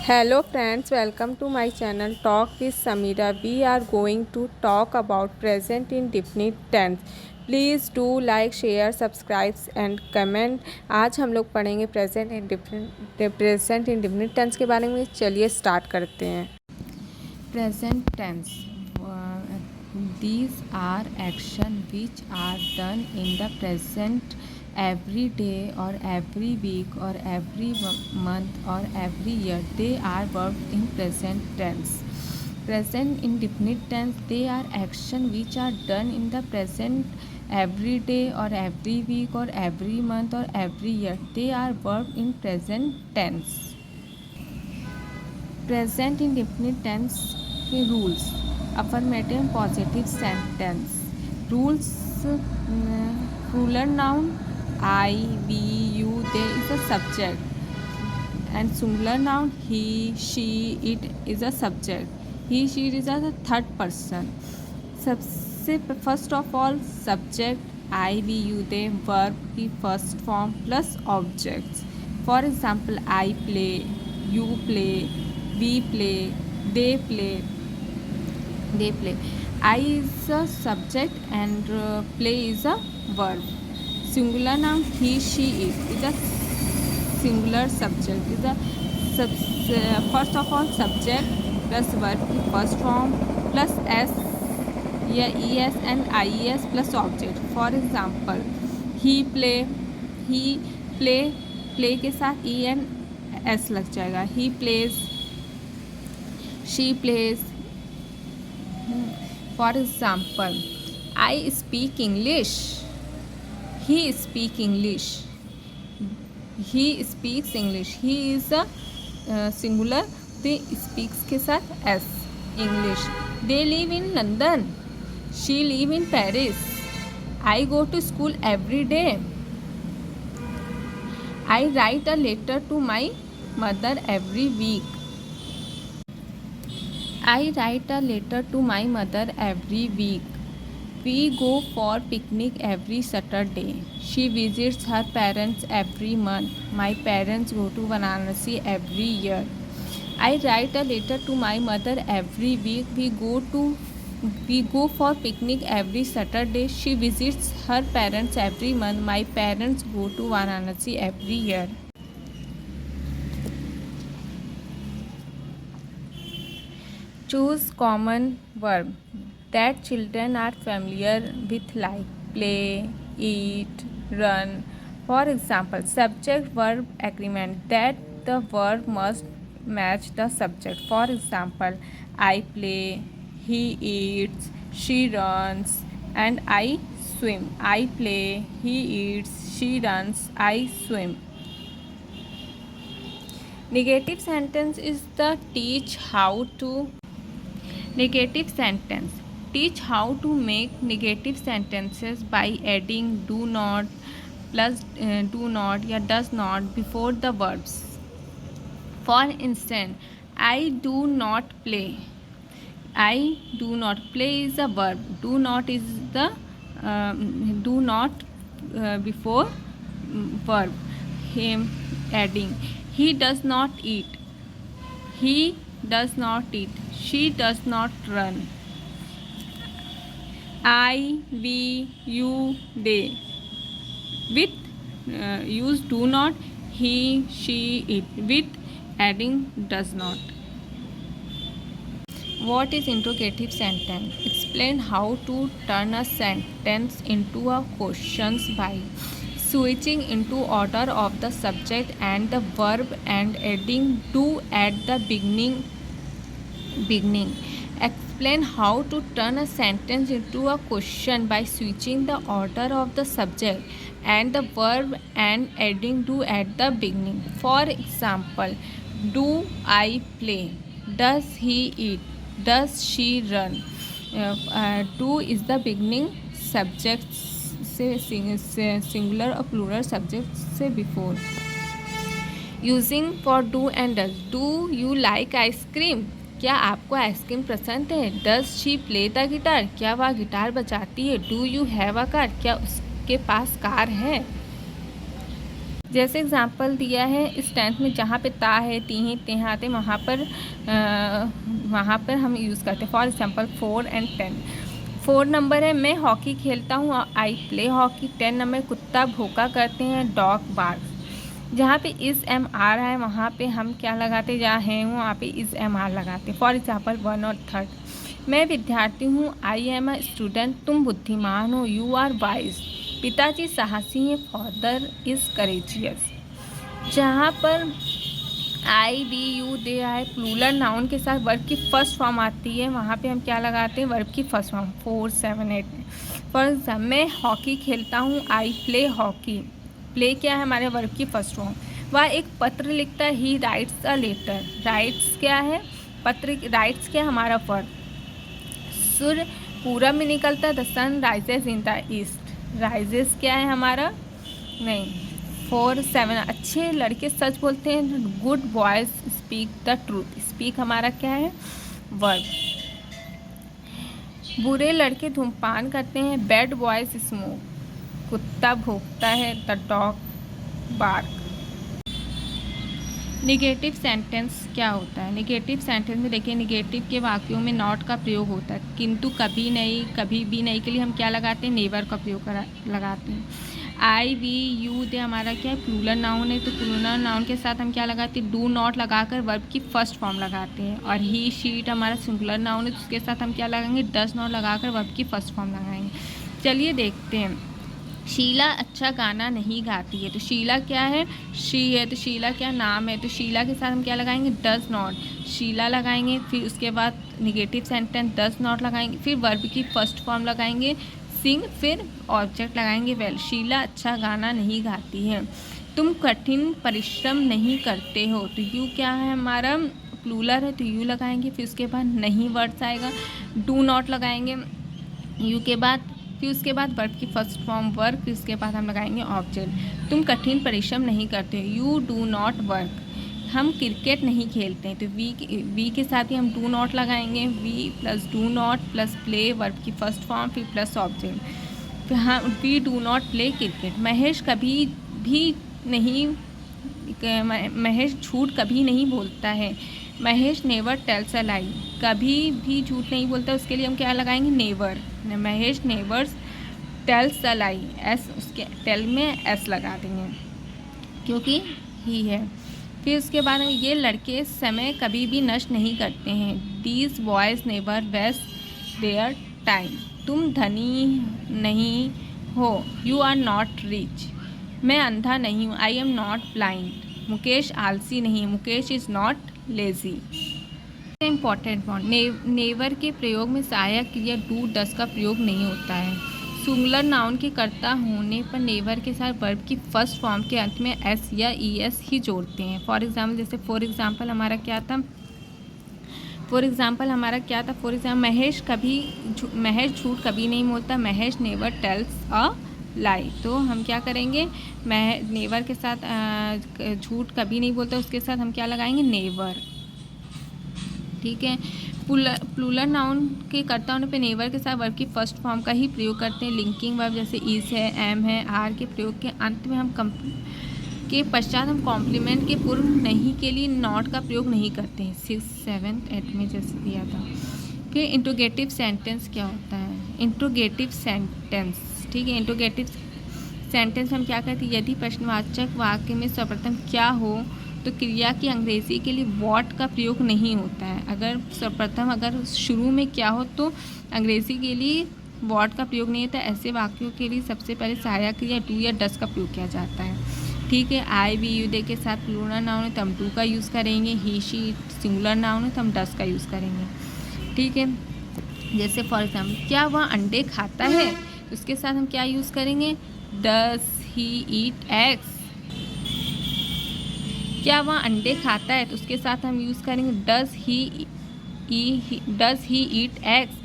Hello friends, welcome to my channel Talk with Samira. We are going to talk about present indefinite tense. Please do like, share, subscribe and comment. आज हम लोग पढ़ेंगे present indefinite tense के बारे में। चलिए start करते हैं। Present tense, these are action which are done in the present every day or every week or every month or every year. They are verbs in present tense. Present indefinite tense, they are action which are done in the present every day or every week or every month or every year. They are verbs in present tense. Present indefinite tense के rules. Affirmative positive sentence rules. Plural noun I, we, you, they is a subject and singular noun he, she, it is a subject. He, she is a third person. सबसे first of all subject I, we, you, they, verb की first form plus objects. For example I play, you play, we play, they play. I is a subject and play is a verb. Singular noun he, she, it is a singular subject. Is a first of all subject plus verb की first form plus s या es and ies plus object. For example, he play के साथ e and s लग जाएगा. He plays, she plays. For example, I speak English, he speak English, he speaks English. He is a singular, they speaks के साथ s, English. They live in London, she live in Paris. I go to school every day. I write a letter to my mother every week. I write a letter to my mother every week. We go for picnic every Saturday. She visits her parents every month. My parents go to Varanasi every year. I write a letter to my mother every week. We go for picnic every Saturday. She visits her parents every month. My parents go to Varanasi every year. Choose common verb that children are familiar with like play, eat, run. For example, subject verb agreement, that the verb must match the subject. For example, I play, he eats, she runs and I swim. I play, he eats, she runs, I swim. Negative sentence is the teach how to. Negative sentence, teach how to make negative sentences by adding do not plus do not या does not before the verbs. For instance, I do not play. I do not play is a verb. Do not is the do not before verb. Him adding. He does not eat. He does not eat. She does not run. I, we, you, they. With use do not, he, she, it. With adding does not. What is interrogative sentence? Explain how to turn a sentence into a question by switching into order of the subject and the verb and adding do at the beginning. Explain how to turn a sentence into a question by switching the order of the subject and the verb and adding do at the beginning. For example, do I play? Does he eat? Does she run? Do is the beginning subject से singular और plural subject से before. Using for do and does. Do you like ice cream? क्या आपको ice cream पसंद है? Does she play the guitar? क्या वह guitar बजाती है? Do you have a car? क्या उसके पास कार है? जैसे एग्जांपल दिया है इस टेंस में, जहाँ पे ता है, ती हैं, तेहाते, वहाँ पर हम यूज़ करते हैं। For example 4 and 10। 4 नंबर है मैं हॉकी खेलता हूँ, आई प्ले हॉकी। 10 नंबर कुत्ता भौंका करते हैं, डॉग बार्क्स। जहाँ पे इस एम आ रहा है वहाँ पे हम क्या लगाते, जहाँ है वहाँ पे इस एम आर लगाते हैं। फॉर एग्जांपल 1 और 3। मैं विद्यार्थी हूँ, आई एम अ स्टूडेंट। तुम बुद्धिमान हो, यू आर वाइज। पिताजी साहसी हैं, फादर इज़ करेजियस। जहाँ पर आई, वी, यू, दे आए प्लूरल नाउन के साथ वर्ब की फर्स्ट फॉर्म आती है, वहाँ पे हम क्या लगाते हैं, वर्ब की फर्स्ट फॉर्म। 4, 7, 8 में फॉर एग्जाम्पल मैं हॉकी खेलता हूँ, आई प्ले हॉकी। प्ले क्या है, हमारे वर्ब की फर्स्ट फॉर्म। वह एक पत्र लिखता है, he writes a letter. Writes क्या है, पत्र। राइट्स क्या है, हमारा वर्ब। सूर्य पूरब में निकलता है, the sun rises in the east. Rises क्या है हमारा, नहीं। 4, 7 अच्छे लड़के सच बोलते हैं, good boys speak the truth. Speak हमारा क्या है, वर्ब। बुरे लड़के धूम्रपान करते हैं, बैड बॉयज स्मोक। कुत्ता भौंकता है, the dog bark. Negative sentence क्या होता है, निगेटिव सेंटेंस में देखिए निगेटिव के वाक्यों में नॉट का प्रयोग होता है, किंतु, कभी नहीं, कभी भी नहीं के लिए हम क्या लगाते हैं, नेवर का प्रयोग लगाते हैं। आई, वी, यू, दे हमारा क्या है, प्लूरल नाउन है, तो प्लूरल नाउन के साथ हम क्या लगाते हैं, डू नॉट लगाकर वर्ब की फर्स्ट फॉर्म लगाते हैं। और ही, शीट हमारा सिंगुलर नाउन है, तो उसके साथ हम क्या लगाएंगे, डज नॉट लगाकर वर्ब की फर्स्ट फॉर्म लगाएंगे। चलिए देखते हैं। शीला अच्छा गाना नहीं गाती है, तो शीला क्या है, शी है, तो शीला क्या नाम है, तो शीला के साथ हम क्या लगाएंगे, डज नॉट। शीला लगाएंगे, फिर उसके बाद निगेटिव सेंटेंस डज नॉट लगाएंगे, फिर वर्ब की फर्स्ट फॉर्म लगाएंगे सिंग, फिर ऑब्जेक्ट लगाएंगे वेल। शीला अच्छा गाना नहीं गाती है। तुम कठिन परिश्रम नहीं करते हो, तो यू क्या है हमारा, प्लूरल है, तो यू लगाएंगे, फिर उसके बाद नहीं वर्ड्स आएगा, डू नॉट लगाएंगे यू के बाद, फिर उसके बाद वर्ब की फर्स्ट फॉर्म वर्क, फिर उसके बाद हम लगाएंगे ऑब्जेक्ट। तुम कठिन परिश्रम नहीं करते, यू डू नॉट वर्क। हम क्रिकेट नहीं खेलते हैं, तो वी के साथ ही हम डू नॉट लगाएंगे, we plus do not plus play, verb की फर्स्ट फॉर्म, फिर प्लस ऑब्जेक्ट। फिर हम we do not play cricket. Mahesh कभी भी नहीं, महेश झूठ कभी नहीं बोलता है। Mahesh never tells a lie. कभी भी झूठ नहीं बोलता, उसके लिए हम क्या लगाएंगे, never. Mahesh never tells a lie, S उसके टेल में एस लगा देंगे क्योंकि ही है। फिर उसके बाद ये लड़के समय कभी भी नष्ट नहीं करते हैं, these boys never waste their time. तुम धनी नहीं हो, यू आर नॉट रिच। मैं अंधा नहीं हूँ, I am not blind. Mukesh आलसी नहीं, Mukesh is not lazy. Important point, never के प्रयोग में सहायक क्रिया डू डस का प्रयोग नहीं होता है। सिंगुलर नाउन के कर्ता होने पर नेवर के साथ वर्ब की फर्स्ट फॉर्म के अंत में एस या ई एस ही जोड़ते हैं। फॉर एग्जाम्पल जैसे फॉर एग्जाम्पल हमारा क्या था, महेश झूठ कभी नहीं बोलता, महेश नेवर टेल्स अ लाई। तो हम क्या करेंगे, नेवर के साथ झूठ कभी नहीं बोलता, उसके साथ हम क्या लगाएंगे, नेवर। ठीक है। प्लूरल नाउन के कर्ता होने पे नेवर के साथ वर्ब की फर्स्ट फॉर्म का ही प्रयोग करते हैं। लिंकिंग वर्ब जैसे इज है, एम है, आर के प्रयोग के अंत में हम के पश्चात हम कॉम्प्लीमेंट के पूर्व नहीं के लिए नॉट का प्रयोग नहीं करते हैं। 6, 7, 8 में जैसे दिया था। फिर इंट्रोगेटिव सेंटेंस क्या होता है, इंट्रोगेटिव सेंटेंस, ठीक है। इंट्रोगेटिव सेंटेंस हम क्या करते हैं, यदि प्रश्नवाचक वाक्य में सर्वप्रथम क्या हो तो क्रिया की अंग्रेजी के लिए वॉट का प्रयोग नहीं होता है। अगर सर्वप्रथम अगर शुरू में क्या हो तो अंग्रेजी के लिए वॉट का प्रयोग नहीं होता। ऐसे वाक्यों के लिए सबसे पहले सहायक क्रिया डू या डस का प्रयोग किया जाता है। ठीक है। आई, वी, यू, दे के साथ प्लूरल नाउन है तो हम डू का यूज़ करेंगे। ही, शी सिंगुलर नाउन है तो हम डस का यूज़ करेंगे। ठीक है। जैसे फॉर एग्जाम्पल क्या वह अंडे खाता है, उसके साथ हम क्या यूज़ करेंगे, डस ही ईट एग्स। क्या वह अंडे खाता है तो उसके साथ हम यूज़ करेंगे डज ही ईट एग्स।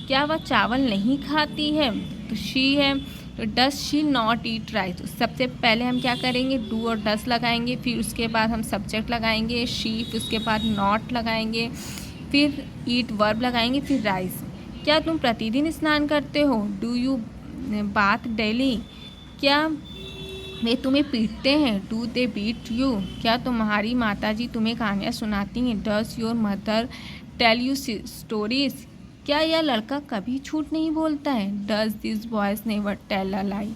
क्या वह चावल नहीं खाती है तो शी है, तो does she not eat rice. सबसे पहले हम क्या करेंगे, डू और डस लगाएंगे, फिर उसके बाद हम सब्जेक्ट लगाएंगे शी, फिर उसके बाद नॉट लगाएंगे, फिर ईट वर्ब लगाएंगे, फिर राइस। क्या तुम प्रतिदिन स्नान करते हो, डू यू बाथ डेली। क्या वे तुम्हें पीटते हैं? Do they beat you? क्या तुम्हारी माताजी तुम्हें कहानियाँ सुनाती हैं? Does your mother tell you stories? क्या यह लड़का कभी झूठ नहीं बोलता है? Does this boys never tell a lie?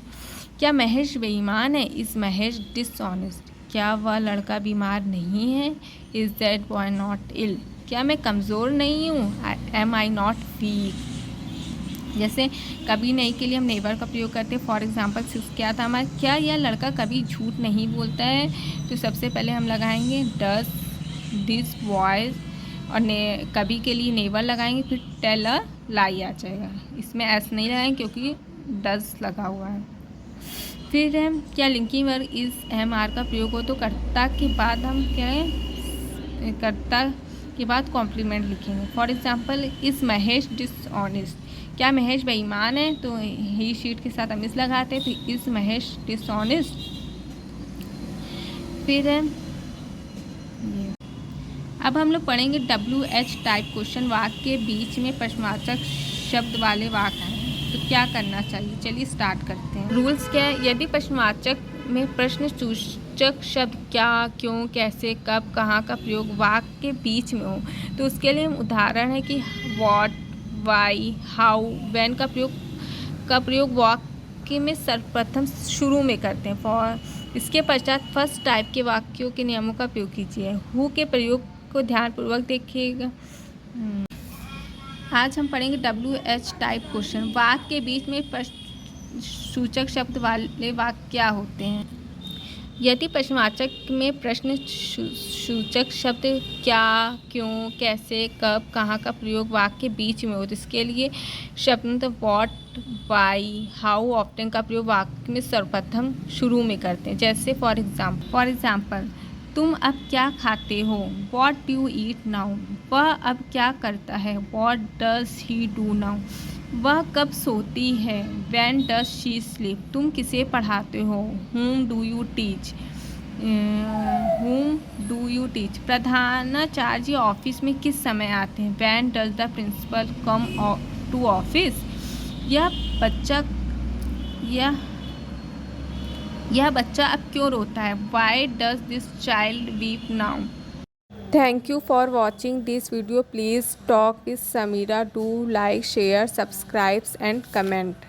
क्या महेश बेईमान है? Is Mahesh dishonest? क्या वह लड़का बीमार नहीं है? Is that boy not ill? क्या मैं कमज़ोर नहीं हूँ? Am I not weak? जैसे कभी नहीं के लिए हम नेवर का प्रयोग करते हैं। फॉर एग्जाम्पल क्या था हमारा, क्या यह लड़का कभी झूठ नहीं बोलता है? तो सबसे पहले हम लगाएंगे डज दिस बॉयज, और कभी के लिए नेवर लगाएंगे, फिर टेल अ लाई आ जाएगा। इसमें एस नहीं लगाएंगे क्योंकि डज लगा हुआ है। फिर क्या लिंकिंग वर्ग इज एम आर का प्रयोग हो तो कर्ता के बाद हम क्या है, कर्ता के बाद कॉम्प्लीमेंट लिखेंगे। For example is Mahesh dishonest? क्या महेश बेईमान है? तो ही शीट के साथ हम इस लगाते हैं, तो इज महेश डिसऑनेस्ट? फिर ये अब हम लोग पढ़ेंगे WH टाइप क्वेश्चन। वाक्य के बीच में प्रश्नवाचक शब्द वाले वाक्य हैं, तो क्या करना चाहिए? चलिए स्टार्ट करते हैं। रूल्स क्या है? यदि प्रश्नवाचक में प्रश्न सूचक शब्द क्या, क्यों, कैसे, कब, कहाँ का प्रयोग वाक्य के बीच में हो, तो उसके लिए उदाहरण है कि व्हाट, वाई, हाउ, व्हेन का प्रयोग वाक्य में सर्वप्रथम शुरू में करते हैं। फॉर इसके पश्चात फर्स्ट टाइप के वाक्यों के नियमों का प्रयोग कीजिए। हु के प्रयोग को ध्यानपूर्वक देखिएगा। आज हम पढ़ेंगे WH टाइप क्वेश्चन। वाक्य के बीच में प्रश्न सूचक शब्द वाले वाक्य क्या होते हैं? यदि प्रश्नवाचक में प्रश्न सूचक शब्द क्या, क्यों, कैसे, कब, कहाँ का प्रयोग वाक्य के बीच में हो, तो इसके लिए शब्द व्हाट, वाई, हाउ, ऑफ्टन का प्रयोग वाक्य में सर्वप्रथम शुरू में करते हैं। जैसे फॉर एग्जाम्पल तुम अब क्या खाते हो? What do eat now? वह अब क्या करता है? What does he do now? वह कब सोती है? When does she sleep? तुम किसे पढ़ाते हो? whom do you teach? प्रधानाचार्य ऑफिस में किस समय आते हैं? When does the principal come to office? यह बच्चा अब क्यों रोता है? Why does this child weep now? Thank you for watching this video. Please talk with Samira. Do like, share, subscribe and comment.